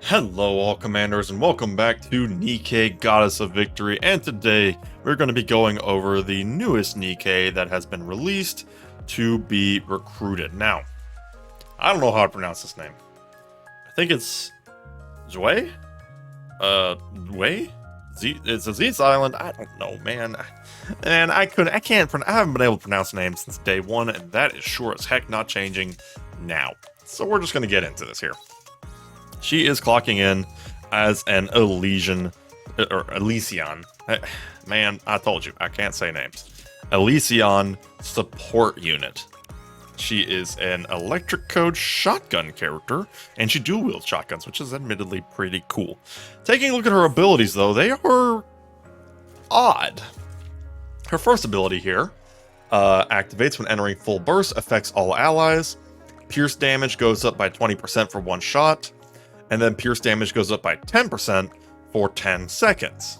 Hello all commanders and welcome back to Nikke, Goddess of Victory, and today we're going to be going over the newest Nikke that has been released to be recruited. Now, I don't know how to pronounce this name. I think it's ZWEI? ZWEI? It's a Z Island. I don't know, man. And I haven't been able to pronounce the name since day one, and that is sure as heck not changing now. So we're just going to get into this here. She is clocking in as an Elysion, or Elysion. Man, I told you, I can't say names. Elysion support unit. She is an electric code shotgun character, and she dual wields shotguns, which is admittedly pretty cool. Taking a look at her abilities, though, they are odd. Her first ability here activates when entering full burst, affects all allies. Pierce damage goes up by 20% for one shot. And then pierce damage goes up by 10% for 10 seconds.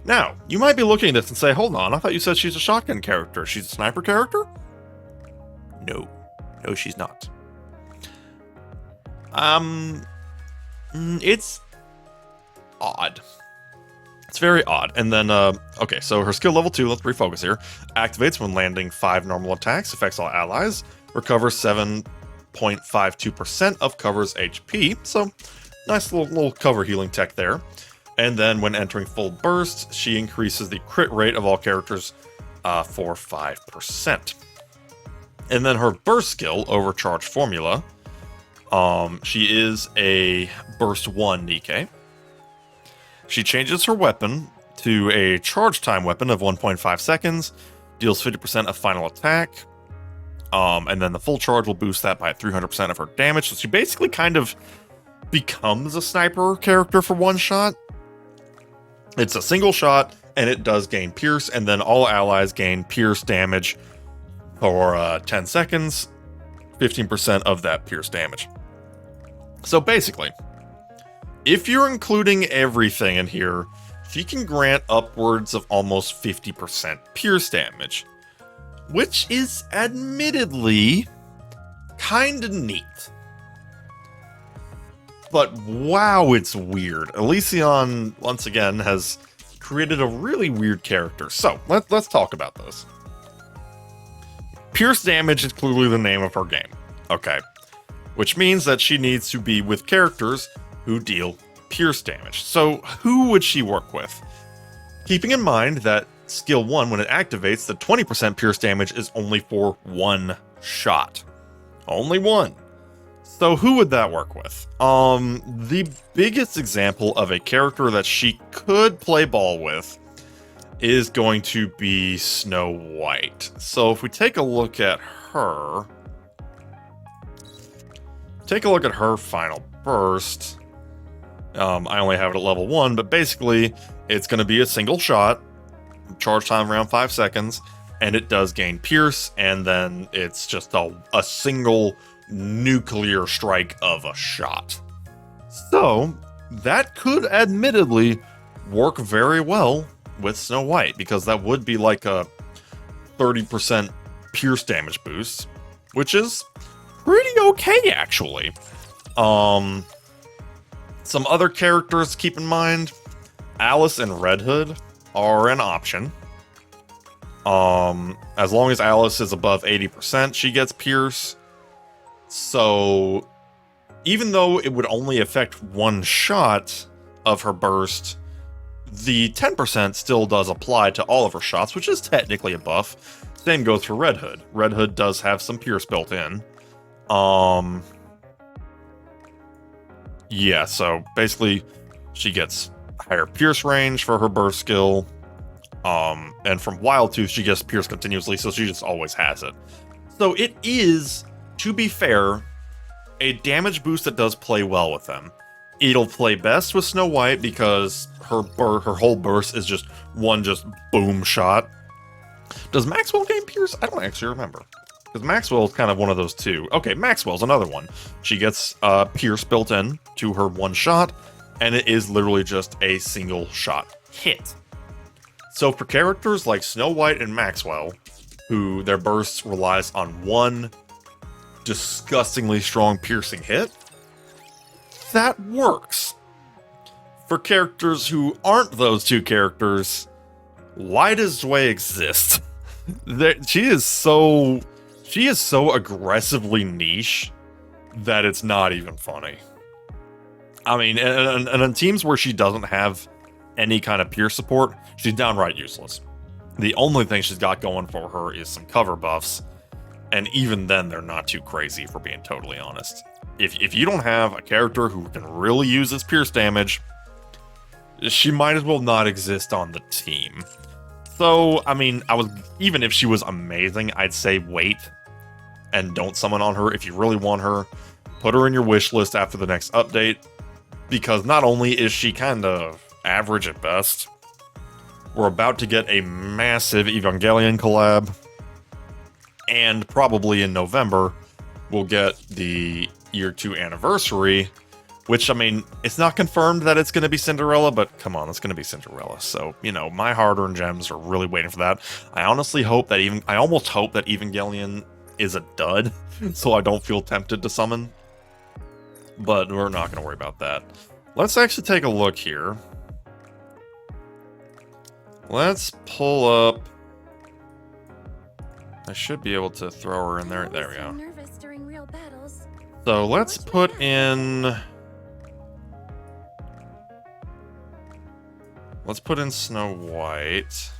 Now, you might be looking at this and say, hold on, I thought you said she's a shotgun character. She's a sniper character? No, she's not. It's odd. It's very odd. And then, okay, so her skill level 2, let's refocus here, activates when landing 5 normal attacks, affects all allies, recovers 7.52% of cover's HP, so nice little cover healing tech there. And then when entering full burst, she increases the crit rate of all characters for 5%. And then her burst skill, Overcharge Formula, she is a burst 1 Nikke. She changes her weapon to a charge time weapon of 1.5 seconds, deals 50% of final attack, and then the full charge will boost that by 300% of her damage. So she basically kind of becomes a sniper character for one shot. It's a single shot, and it does gain pierce, and then all allies gain pierce damage for 10 seconds, 15% of that pierce damage. So basically, if you're including everything in here, she can grant upwards of almost 50% pierce damage, which is admittedly kinda neat. But wow, it's weird. Elysion, once again, has created a really weird character. So, let's talk about this. Pierce damage is clearly the name of her game. Okay. Which means that she needs to be with characters who deal pierce damage. So, who would she work with? Keeping in mind that Skill 1, when it activates, the 20% pierce damage is only for one shot. Only one. So who would that work with? The biggest example of a character that she could play ball with is going to be Snow White. So if we take a look at her... final burst. I only have it at level 1, but basically it's going to be a single shot. Charge time around 5 seconds, and it does gain pierce, and then it's just a single nuclear strike of a shot. So that could admittedly work very well with Snow White, because that would be like a 30% pierce damage boost, which is pretty okay actually. Some other characters to keep in mind: Alice and Red Hood are an option. As long as Alice is above 80%, she gets pierce. So even though it would only affect one shot of her burst, the 10% still does apply to all of her shots, which is technically a buff. Same goes for Red Hood. Red Hood does have some pierce built in. Yeah, so basically she gets higher pierce range for her burst skill, and from Wild Tooth she gets pierce continuously, so she just always has it. So it is, to be fair, a damage boost that does play well with them. It'll play best with Snow White because her whole burst is just one boom shot. Does Maxwell gain pierce? I don't actually remember, because Maxwell's kind of one of those too. Okay, Maxwell's another one. She gets pierce built in to her one shot, and it is literally just a single shot hit. So for characters like Snow White and Maxwell, who their burst relies on one disgustingly strong piercing hit, that works. For characters who aren't those two characters, why does ZWEI exist? She is so aggressively niche that it's not even funny. I mean, and in teams where she doesn't have any kind of peer support, she's downright useless. The only thing she's got going for her is some cover buffs, and even then they're not too crazy, if we're being totally honest. If you don't have a character who can really use this pierce damage, she might as well not exist on the team. So, I mean, even if she was amazing, I'd say wait and don't summon on her. If you really want her, put her in your wish list after the next update, because not only is she kind of average at best, we're about to get a massive Evangelion collab, and probably in November, we'll get the year 2 anniversary, which, I mean, it's not confirmed that it's going to be Cinderella, but come on, it's going to be Cinderella. So, you know, my hard-earned gems are really waiting for that. I almost hope that Evangelion is a dud, so I don't feel tempted to summon. But we're not going to worry about that. Let's actually take a look here. Let's pull up. I should be able to throw her in there. There we go. So let's put in. Let's put in Snow White.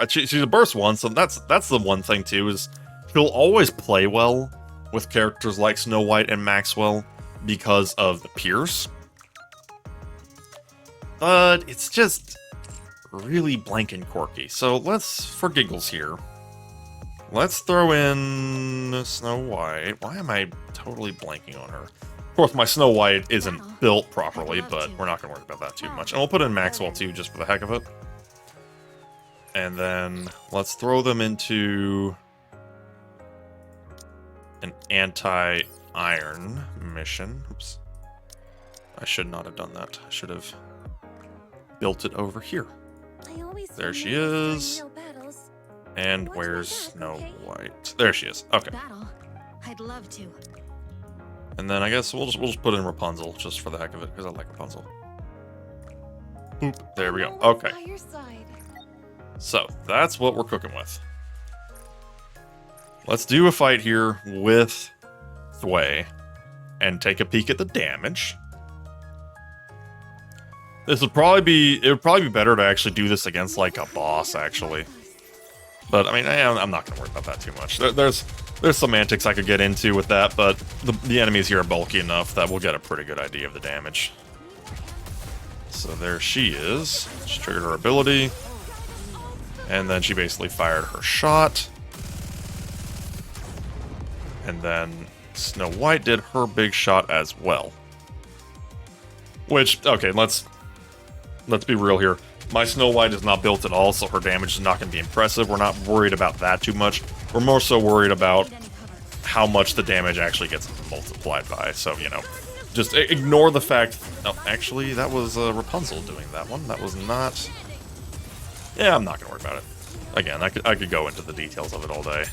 She's a burst one, so that's the one thing too, is she'll always play well with characters like Snow White and Maxwell because of the Pierce. But it's just really blank and quirky. So let's, for giggles here, let's throw in Snow White. Why am I totally blanking on her? Of course, my Snow White isn't built properly, but we're not going to worry about that too much. And we'll put in Maxwell too, just for the heck of it. And then let's throw them into an anti-iron mission. Oops. I should not have done that. I should have built it over here. There she is. And where's Snow White? There she is. Okay. I'd love to. And then I guess we'll just put in Rapunzel just for the heck of it, because I like Rapunzel. Boop. There we go. Okay. So that's what we're cooking with. Let's do a fight here with ZWEI and take a peek at the damage. It would probably be better to actually do this against like a boss, actually. But I mean, I'm not gonna worry about that too much. There's semantics I could get into with that, but the enemies here are bulky enough that we'll get a pretty good idea of the damage. So there she is. She triggered her ability, and then she basically fired her shot. And then Snow White did her big shot as well. Which, okay, let's be real here. My Snow White is not built at all, so her damage is not going to be impressive. We're not worried about that too much. We're more so worried about how much the damage actually gets multiplied by. So, you know, just ignore the fact... Oh, actually, that was Rapunzel doing that one. That was not... Yeah, I'm not going to worry about it. Again, I could go into the details of it all day.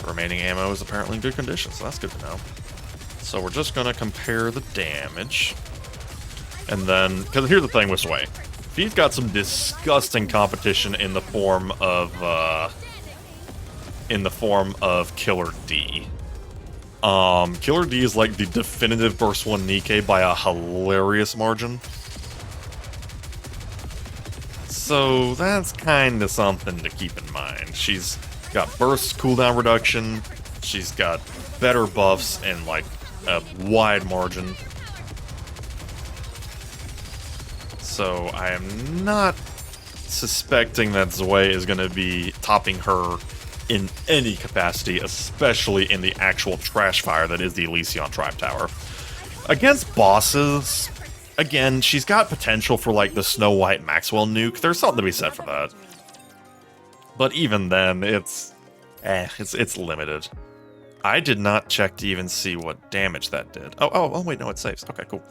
Remaining ammo is apparently in good condition, so that's good to know. So we're just going to compare the damage. And then, because here's the thing with ZWEI. She's got some disgusting competition in the form of Killer D. Killer D is like the definitive Burst 1 Nikke by a hilarious margin. So that's kind of something to keep in mind. She's got burst cooldown reduction. She's got better buffs and like a wide margin. So I am not suspecting that ZWEI is going to be topping her in any capacity, especially in the actual trash fire that is the Elysion Tribe Tower. Against bosses, again, she's got potential for like the Snow White Maxwell nuke. There's something to be said for that. But even then, it's limited. I did not check to even see what damage that did. Oh, wait, no, it saves. Okay, cool.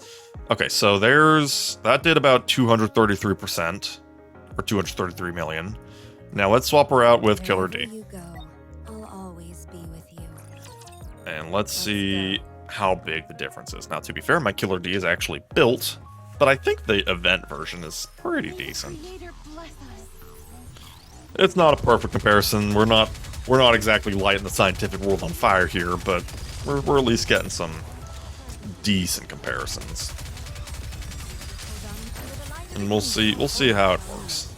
Okay, so that did about 233%, or 233 million. Now let's swap her out with Killer D. I'll always be with you. And let's see how big the difference is. Now, to be fair, my Killer D is actually built, but I think the event version is pretty decent. It's not a perfect comparison. We're not exactly lighting the scientific world on fire here, but we're at least getting some decent comparisons. And we'll see how it works.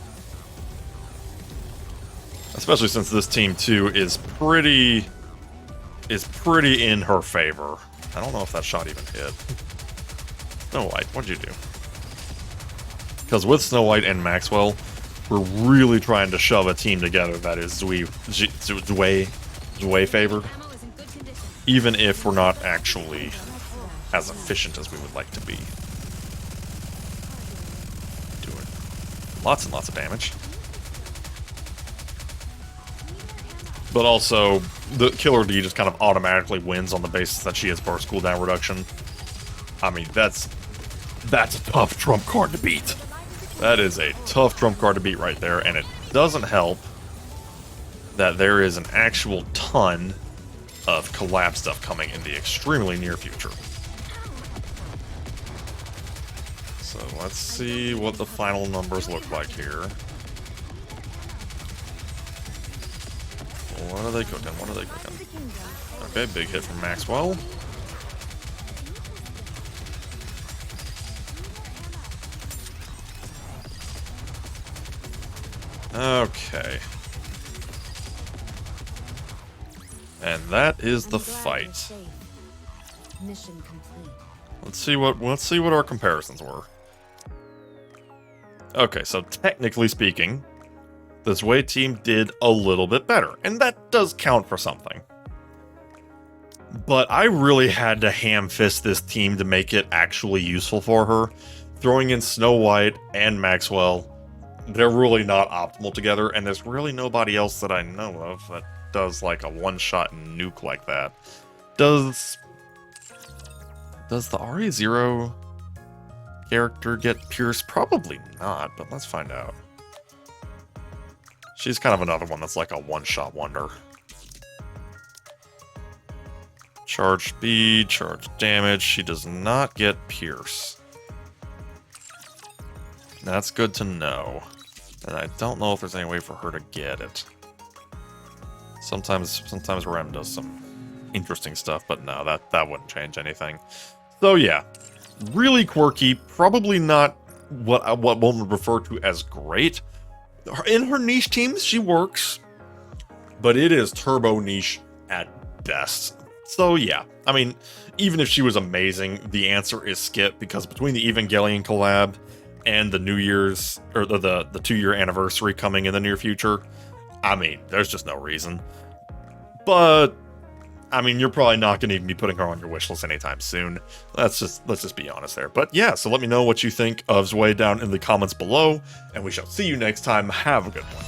Especially since this team too is pretty in her favor. I don't know if that shot even hit. Snow White, what'd you do? Because with Snow White and Maxwell, we're really trying to shove a team together that is ZWEI favored. Even if we're not actually as efficient as we would like to be. Doing lots and lots of damage. But also, the Killer D just kind of automatically wins on the basis that she has burst cooldown reduction. I mean, that's a tough trump card to beat. That is a tough trump card to beat right there, and it doesn't help that there is an actual ton of collab stuff coming in the extremely near future. So let's see what the final numbers look like here. What are they cooking? What are they cooking? Okay, big hit from Maxwell. Okay. And that is the fight. Mission complete. Let's see what our comparisons were. Okay, so technically speaking, the ZWEI team did a little bit better, and that does count for something. But I really had to ham-fist this team to make it actually useful for her. Throwing in Snow White and Maxwell, they're really not optimal together, and there's really nobody else that I know of that does like a one-shot nuke like that. Does the RE0 character get pierced? Probably not, but let's find out. She's kind of another one that's like a one-shot wonder. Charge speed, charge damage. She does not get pierce. That's good to know. And I don't know if there's any way for her to get it. Sometimes Rem does some interesting stuff, but no, that wouldn't change anything. So yeah, really quirky. Probably not what one would refer to as great. In her niche teams, she works, but it is turbo niche at best. So yeah, I mean, even if she was amazing, the answer is skip, because between the Evangelion collab and the New Year's, or the 2-year anniversary coming in the near future, I mean, there's just no reason. But I mean, you're probably not going to even be putting her on your wish list anytime soon. Let's just be honest there. But yeah, so let me know what you think of ZWEI down in the comments below, and we shall see you next time. Have a good one.